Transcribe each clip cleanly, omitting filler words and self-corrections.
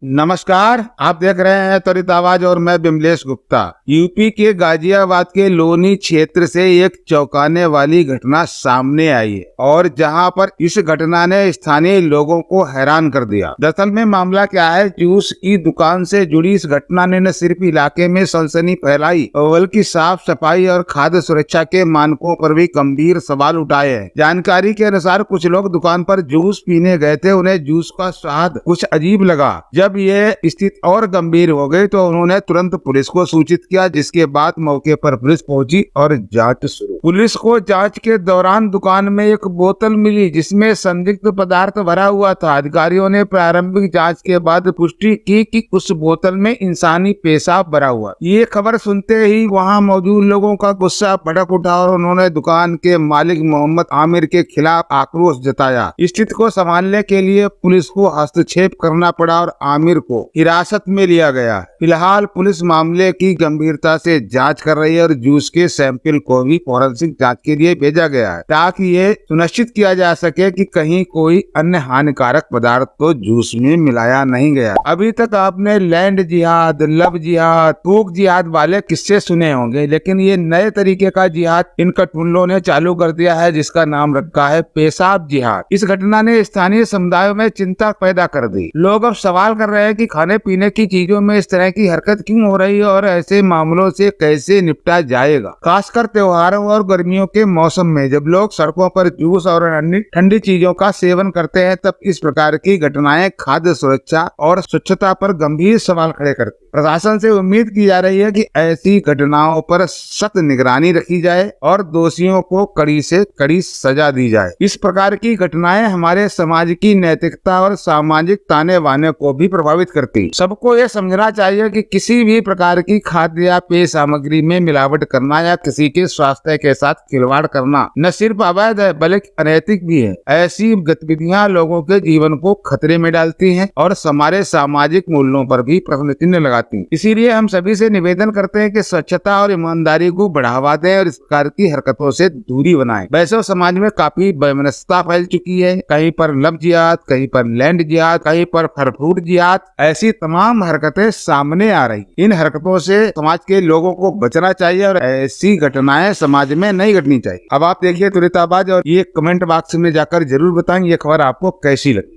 नमस्कार, आप देख रहे हैं त्वरित आवाज और मैं बिमलेश गुप्ता। यूपी के गाजियाबाद के लोनी क्षेत्र से एक चौंकाने वाली घटना सामने आई है और जहां पर इस घटना ने स्थानीय लोगों को हैरान कर दिया। दरअसल में मामला क्या है, जूस की दुकान से जुड़ी इस घटना ने न सिर्फ इलाके में सनसनी फैलाई बल्कि साफ सफाई और खाद्य सुरक्षा के मानकों पर भी गंभीर सवाल उठाए हैं। जानकारी के अनुसार कुछ लोग दुकान पर जूस पीने गए थे, उन्हें जूस का स्वाद कुछ अजीब लगा। जब ये स्थिति और गंभीर हो गई तो उन्होंने तुरंत पुलिस को सूचित किया, जिसके बाद मौके पर पुलिस पहुंची और जांच शुरू। पुलिस को जांच के दौरान दुकान में एक बोतल मिली जिसमें संदिग्ध पदार्थ भरा हुआ था। अधिकारियों ने प्रारंभिक जांच के बाद पुष्टि की कि उस बोतल में इंसानी पेशाब भरा हुआ। ये खबर सुनते ही वहां मौजूद लोगों का गुस्सा भड़क उठा और उन्होंने दुकान के मालिक मोहम्मद आमिर के खिलाफ आक्रोश जताया। स्थिति को संभालने के लिए पुलिस को हस्तक्षेप करना पड़ा और आमिर को हिरासत में लिया गया। फिलहाल पुलिस मामले की गंभीरता से जांच कर रही है और जूस के सैंपल को भी फॉरेंसिक जांच के लिए भेजा गया है, ताकि ये सुनिश्चित किया जा सके कि कहीं कोई अन्य हानिकारक पदार्थ तो जूस में मिलाया नहीं गया। अभी तक आपने लैंड जिहाद, लव जिहाद, थूक जिहाद वाले किस्से सुने होंगे, लेकिन ये नए तरीके का जिहाद इन कटुल्लों ने चालू कर दिया है, जिसका नाम रखा है पेशाब जिहाद। इस घटना ने स्थानीय समुदायों में चिंता पैदा कर दी। लोग अब सवाल कर रहे हैं कि खाने पीने की चीजों में इस तरह की हरकत क्यों हो रही है और ऐसे मामलों से कैसे निपटा जाएगा। खासकर त्योहारों और गर्मियों के मौसम में जब लोग सड़कों पर जूस और अन्य ठंडी चीजों का सेवन करते हैं, तब इस प्रकार की घटनाएं खाद्य सुरक्षा और स्वच्छता पर गंभीर सवाल खड़े करती। प्रशासन से उम्मीद की जा रही है कि ऐसी घटनाओं पर सख्त निगरानी रखी जाए और दोषियों को कड़ी से कड़ी सजा दी जाए। इस प्रकार की घटनाएं हमारे समाज की नैतिकता और सामाजिक ताने बाने को भी प्रभावित करती। सबको ये समझना चाहिए कि किसी भी प्रकार की खाद्य या पेय सामग्री में मिलावट करना या किसी के स्वास्थ्य के साथ खिलवाड़ करना न सिर्फ अवैध है बल्कि अनैतिक भी है। ऐसी गतिविधियां लोगों के जीवन को खतरे में डालती हैं और हमारे सामाजिक मूल्यों पर भी प्रश्न चिन्ह लगाती। इसीलिए हम सभी से निवेदन करते हैं कि स्वच्छता और ईमानदारी को बढ़ावा दें और इस प्रकार की हरकतों से दूरी बनाएं। वैसे समाज में काफी वैमनस्यता फैल चुकी है, कहीं पर लव जिहाद, कहीं पर लैंड जिहाद, कहीं पर फरफ्रूट जिहाद, ऐसी तमाम हरकतें सामने आ रही। इन हरकतों से समाज के लोगों को बचना चाहिए और ऐसी घटनाएं समाज में नहीं घटनी चाहिए। अब आप देखिए त्वरित आवाज और ये कमेंट बॉक्स में जाकर जरूर बताएं ये खबर आपको कैसी लगी।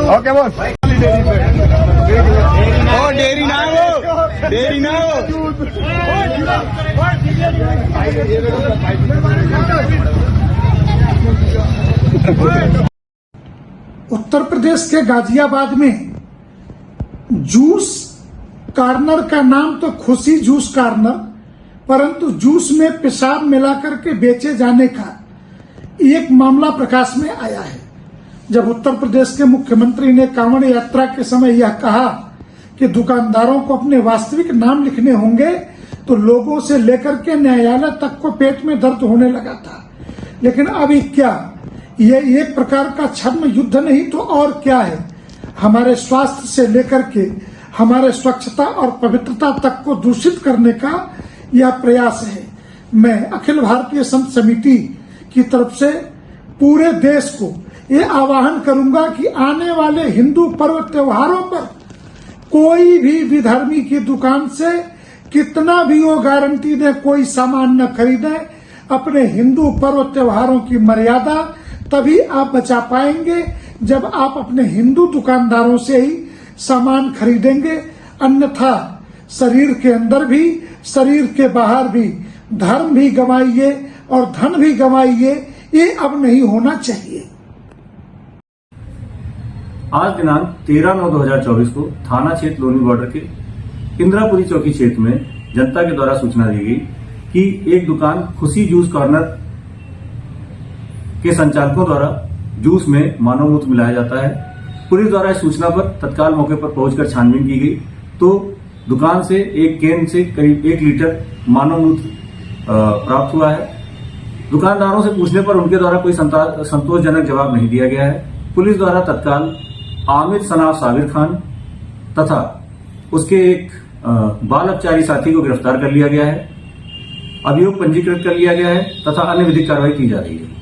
ओके बोल, डेरी ना हो, डेरी ना हो। उत्तर प्रदेश के गाजियाबाद में जूस कार्नर का नाम तो खुशी जूस कार्नर, परंतु जूस में पेशाब मिलाकर के बेचे जाने का एक मामला प्रकाश में आया है। जब उत्तर प्रदेश के मुख्यमंत्री ने कांवड़ यात्रा के समय यह कहा कि दुकानदारों को अपने वास्तविक नाम लिखने होंगे, तो लोगों से लेकर के न्यायालय तक को पेट में दर्द होने लगा था। लेकिन अभी क्या, ये एक प्रकार का छद्म युद्ध नहीं तो और क्या है। हमारे स्वास्थ्य से लेकर के हमारे स्वच्छता और पवित्रता तक को दूषित करने का यह प्रयास है। मैं अखिल भारतीय संत समिति की तरफ से पूरे देश को ये आह्वान करूंगा कि आने वाले हिंदू पर्व त्योहारों पर कोई भी विधर्मी की दुकान से कितना भी वो गारंटी दे कोई सामान न खरीदे। अपने हिंदू पर्व त्योहारों की मर्यादा तभी आप बचा पाएंगे जब आप अपने हिंदू दुकानदारों से ही सामान खरीदेंगे। अन्यथा शरीर के अंदर भी शरीर के बाहर भी धर्म भी गंवाइए और धन भी गंवाइए, ये अब नहीं होना चाहिए। आज दिनांक 13/9/2024 को थाना क्षेत्र लोनी बॉर्डर के इंदिरापुरी चौकी क्षेत्र में जनता के द्वारा सूचना दी गई कि एक दुकान खुशी जूस कॉर्नर के संचालकों द्वारा जूस में मानव मूत्र मिलाया जाता है। पुलिस द्वारा इस सूचना पर तत्काल मौके पर पहुंचकर छानबीन की गई तो दुकान से एक कैन से करीब 1 लीटर मानव मूत्र प्राप्त हुआ है। दुकानदारों से पूछने पर उनके द्वारा कोई संतोषजनक जवाब नहीं दिया गया है। पुलिस द्वारा तत्काल आमिर सनाफ साबिर खान तथा उसके एक बाल अपचारी साथी को गिरफ्तार कर लिया गया है। अभियोग पंजीकृत कर लिया गया है तथा अन्य विधिक कार्रवाई की जा रही है।